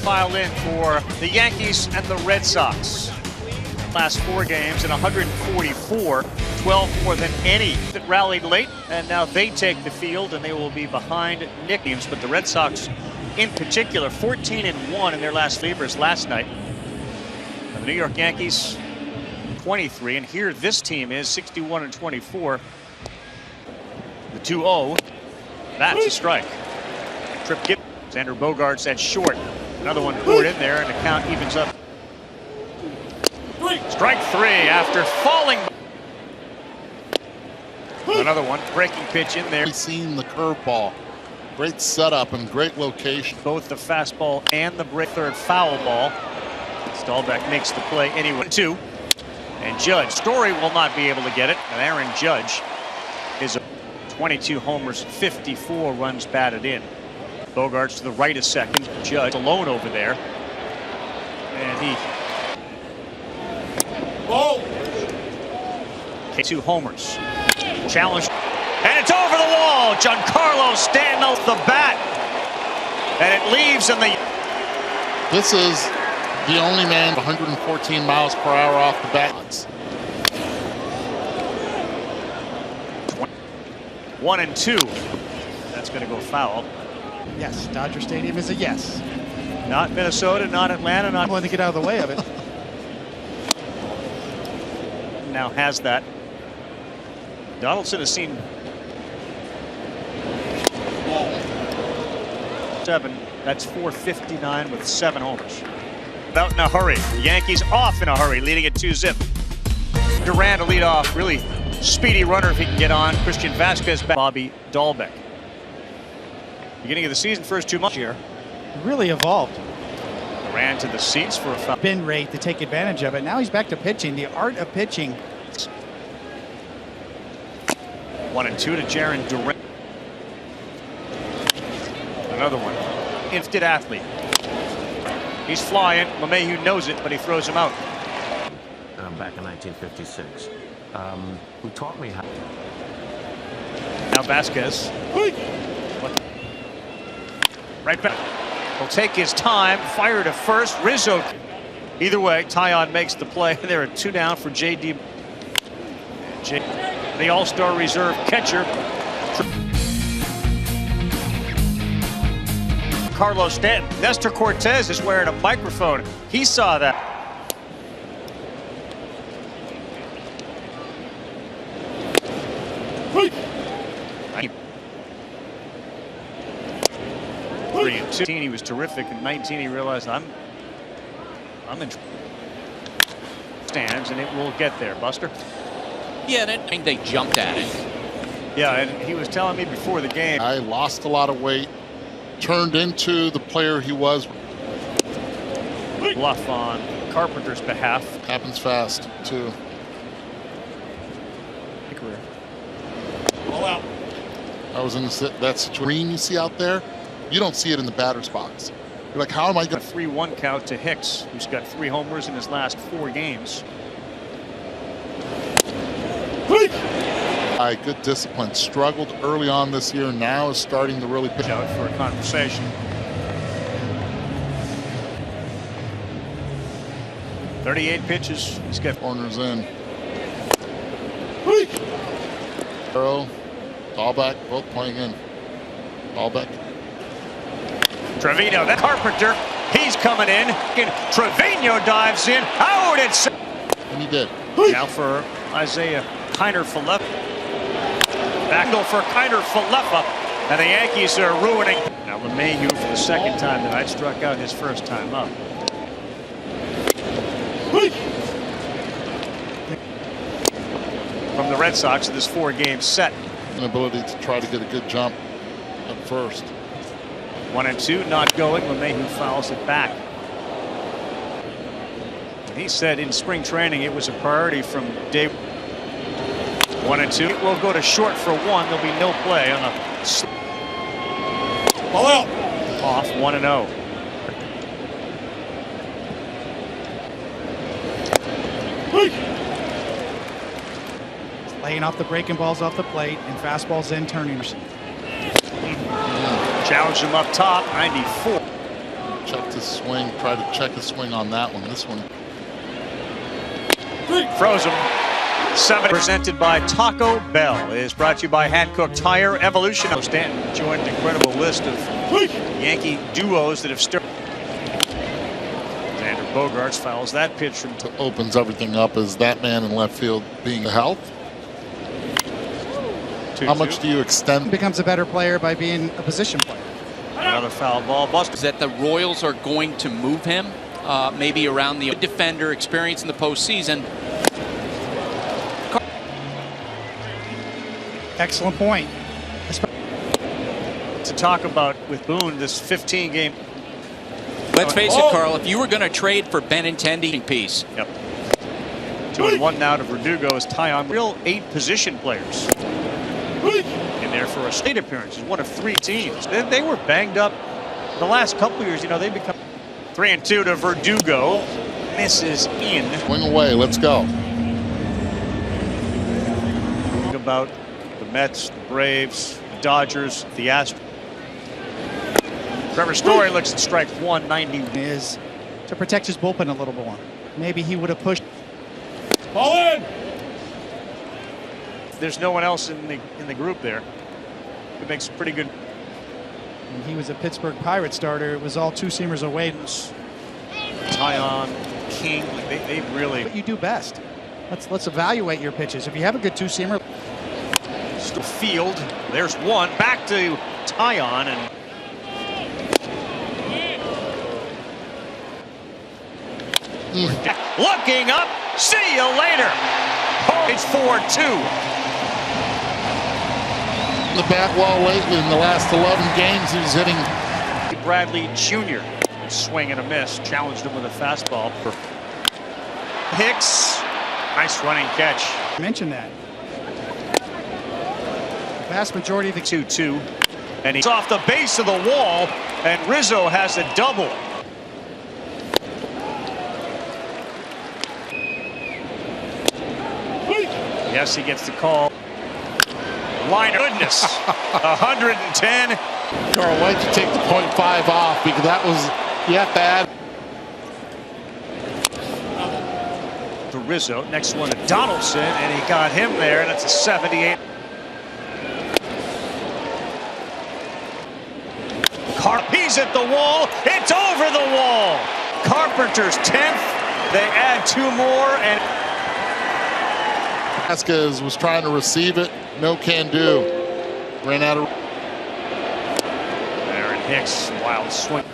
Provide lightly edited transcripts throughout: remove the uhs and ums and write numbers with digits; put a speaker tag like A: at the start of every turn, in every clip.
A: file in for the Yankees and the Red Sox. Last 4 games in 144, 12 more than any that rallied late, and now they take the field and they will be behind Nick teams. But the Red Sox in particular, 14-1 in their last Fevers last night. And the New York Yankees 23, and here this team is 61-24. The 2-0, that's a strike. Trip Gibb, Xander Bogaerts at short. Another one poured in there, and the count evens up. Strike 3 after falling. Another one, breaking pitch in there.
B: We've seen the curveball. Great setup and great location.
A: Both the fastball and the third foul ball. Dahlbeck makes the play anyway. 2. And Judge. Story will not be able to get it. And Aaron Judge is 22 homers, 54 runs batted in. Bogaerts to the right a second. Judge alone over there. And he.
B: Oh!
A: 2 homers. Challenge. And it's over the wall. Giancarlo Stanton off the bat. And it leaves in the.
B: This is the only man 114 miles per hour off the bat.
A: 1-2. That's going to go foul.
C: Yes, Dodger Stadium is a yes.
A: Not Minnesota, not Atlanta, not.
C: I'm going to get out of the way of it.
A: Now has that. Donaldson has seen 7. That's 459 with 7 homers. Out in a hurry. The Yankees off in a hurry, leading at 2-zip. Duran to lead off. Really speedy runner if he can get on. Christian Vasquez back. Bobby Dahlbeck. Beginning of the season, first 2 months here.
C: Really evolved.
A: Ran to the seats for a foul.
C: Bin rate to take advantage of it. Now he's back to pitching. The art of pitching.
A: 1-2 to Jarren Duran. Another one. Gifted athlete. He's flying. LeMahieu knows it, but he throws him out.
D: Back in 1956. Who taught me how.
A: Now Vasquez. Right back. He'll take his time. Fire to first. Rizzo. Either way, Taillon makes the play. There are 2 down for J.D. The All-Star reserve catcher. Carlos Stanton. Nestor Cortez is wearing a microphone. He saw that. Three and 2. He was terrific. In 19, he realized I'm in stands, and it will get there. Buster.
E: Yeah, I think they jumped at it.
A: Yeah, and he was telling me before the game.
B: I lost a lot of weight, turned into the player he was.
A: Bluff on Carpenter's behalf.
B: Happens fast, too.
A: Career.
B: All out. I was in that situation you see out there. You don't see it in the batter's box. You're like, how am I going to?
A: 3-1 count to Hicks, who's got 3 homers in his last 4 games.
B: Good discipline. Struggled early on this year. Now is starting to really pitch
A: out for a conversation. 38 pitches. He's got
B: corners in. Earl, Dahlbeck, both playing in. Dahlbeck.
A: Trevino, that Carpenter, he's coming in. Trevino dives in. Out it's.
B: And he did.
A: Now for Isaiah Kiner-Falefa. Back for Kiner-Falefa. And the Yankees are ruining. Now LeMahieu for the second time tonight struck out his first time up. From the Red Sox in this 4-game set.
B: An ability to try to get a good jump at first.
A: 1-2, not going. LeMahieu fouls it back. He said in spring training it was a priority from day 1-2. It will go to short for 1. There'll be no play on a off 1-0.
C: Laying off the breaking balls off the plate and fastballs in turning.
A: Challenged him up top. 94.
B: checked his swing, tried to check his swing on that one. This one.
A: Froze him. 7 presented by Taco Bell is brought to you by Hankook Tire Evolution. Stanton joined an incredible list of Yankee duos that have stirred. Xander Bogaerts fouls that pitch from.
B: Opens everything up as that man in left field being the health.
A: 2-2.
B: How much do you extend?
C: Becomes a better player by being a position player.
A: Another foul ball. Busted.
E: That the Royals are going to move him, maybe around the defender experience in the postseason.
C: Excellent point.
A: To talk about with Boone, this 15-game.
E: Let's face it, Carl, if you were going to trade for Benintendi piece.
A: Yep. 2-1 now to Verdugo as Tyon. Real 8 position players in there for a state appearance. One of 3 teams. They were banged up the last couple years. You know, they become 3-2 to Verdugo. Misses in.
B: Swing away. Let's go.
A: About the Mets, the Braves, the Dodgers, the Astros. Trevor Story looks at strike 190.
C: Is to protect his bullpen a little more. Maybe he would have pushed.
A: Ball in. There's no one else in the group there. It makes pretty good.
C: When he was a Pittsburgh Pirate starter, it was all 2-seamers away.
A: Tyon, King, they really.
C: What you do best. Let's evaluate your pitches. If you have a good 2-seamer.
A: Field. There's one. Back to Tyon and. Looking up. See you later. It's 4-2.
B: The bat well lately in the last 11 games he's hitting.
A: Bradley Jr. Swing and a miss. Challenged him with a fastball. Hicks. Nice running catch.
C: Mention that. The vast majority of the
A: 2-2. And he's off the base of the wall. And Rizzo has a double. Yes, he gets the call. Line of goodness. 110.
B: Carl, why'd you take the .5 off? Because that was, you have to add.
A: To Rizzo. Next one to Donaldson. And he got him there. And it's a 78. He's at the wall. It's over the wall. Carpenter's 10th. They add 2 more. And
B: Vasquez was trying to receive it. No can do. Ran out of.
A: Aaron Hicks, wild swing.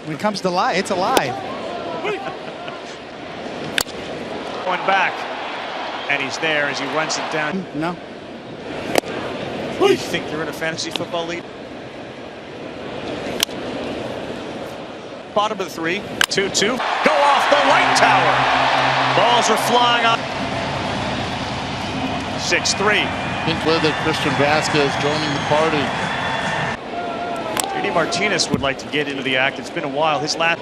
C: when it comes to lie, it's a lie.
A: Going back, and he's there as he runs it down.
C: No.
A: You think they're in a fantasy football league? Bottom of the 3, 2-2. Go off the light tower. Balls are flying up. 6-3.
B: I think with it, Christian Vasquez joining the party.
A: JD Martinez would like to get into the act. It's been a while. His last.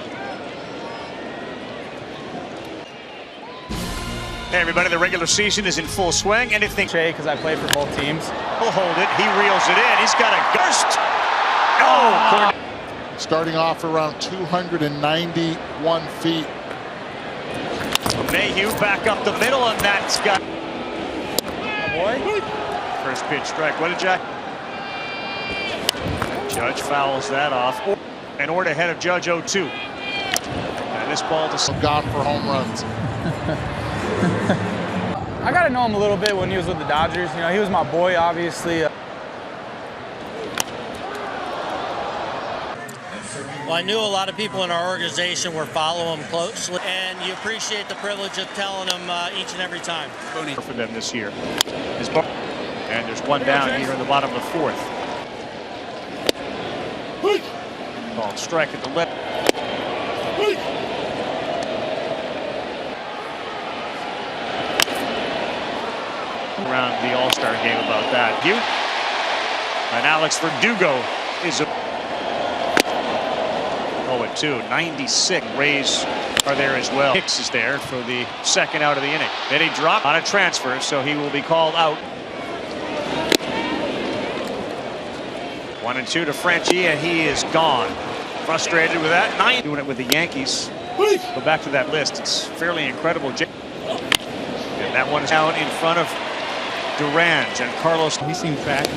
A: Hey everybody, the regular season is in full swing. Anything?
F: Because I play for both teams.
A: He'll hold it. He reels it in. He's got a burst. Oh,
B: Starting off around 291 feet.
A: Mayhew back up the middle, and that's got.
F: Boy.
A: First pitch strike. What did Jack? Judge fouls that off. And Ord ahead of Judge 0-2. And this ball to.
B: Gone for home runs.
F: I got to know him a little bit when he was with the Dodgers. You know, he was my boy, obviously.
G: Well, I knew a lot of people in our organization were following him closely, and you appreciate the privilege of telling them each and every time.
A: For them this year. And there's one down here in the bottom of the 4th. Ball strike at the left. Around the All-Star game about that. And Alex Verdugo is a 0-2, 96. Rays are there as well. Hicks is there for the second out of the inning. Then he dropped on a transfer, so he will be called out. 1-2 to Frenchie, and he is gone. Frustrated with that. 9 doing it with the Yankees. Go back to that list. It's fairly incredible. And that one's out in front of Duran. And Carlos.
C: He seems back.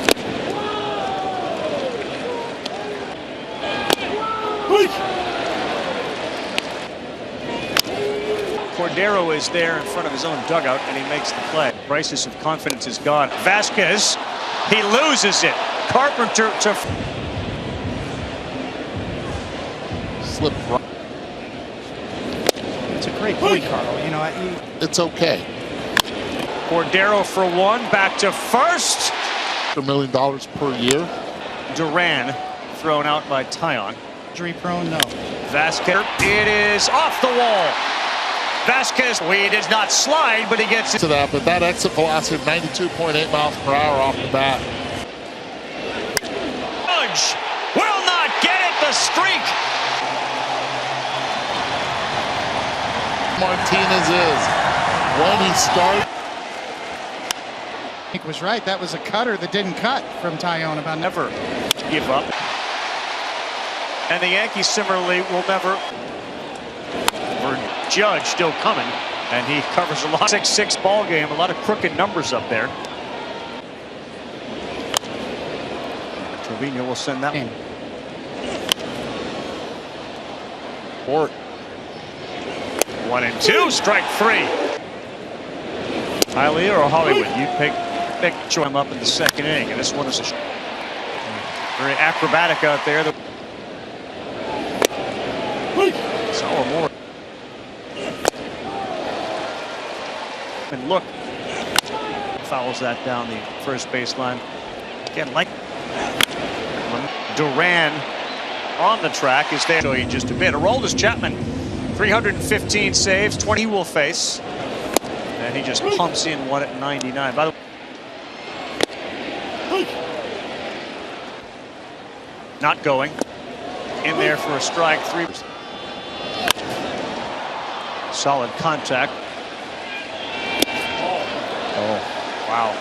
A: Cordero is there in front of his own dugout, and he makes the play. Crisis of confidence is gone. Vasquez, he loses it. Carpenter to
B: Slip right.
C: It's a great point, Carl. You know,
B: It's okay.
A: Cordero for one, back to first.
B: $1 million per year.
A: Duran thrown out by Tyon.
C: injury prone, no.
A: Vasquez, it is off the wall. Vasquez, he does not slide, but he gets it.
B: To that, but that exit velocity of 92.8 miles per hour off the bat.
A: Judge will not get it, the streak.
B: Martinez is. When he starts.
C: Hank was right. That was a cutter that didn't cut from Tyon. About
A: Never give up. And the Yankees similarly will never. Judge still coming, and he covers a lot. 6-6 ball game. A lot of crooked numbers up there. Trevino will send that one.
B: Or
A: 1-2, strike 3. Highly or Hollywood, you pick him up in the second inning, and this one is very acrobatic out there. So more. And look, fouls that down the first baseline. Again, like Duran on the track is there. In just a bit. Aroldis Chapman, 315 saves, 20 he will face, and he just pumps in one at 99. By the way, not going in there for a strike. 3. Solid contact. Oh, wow.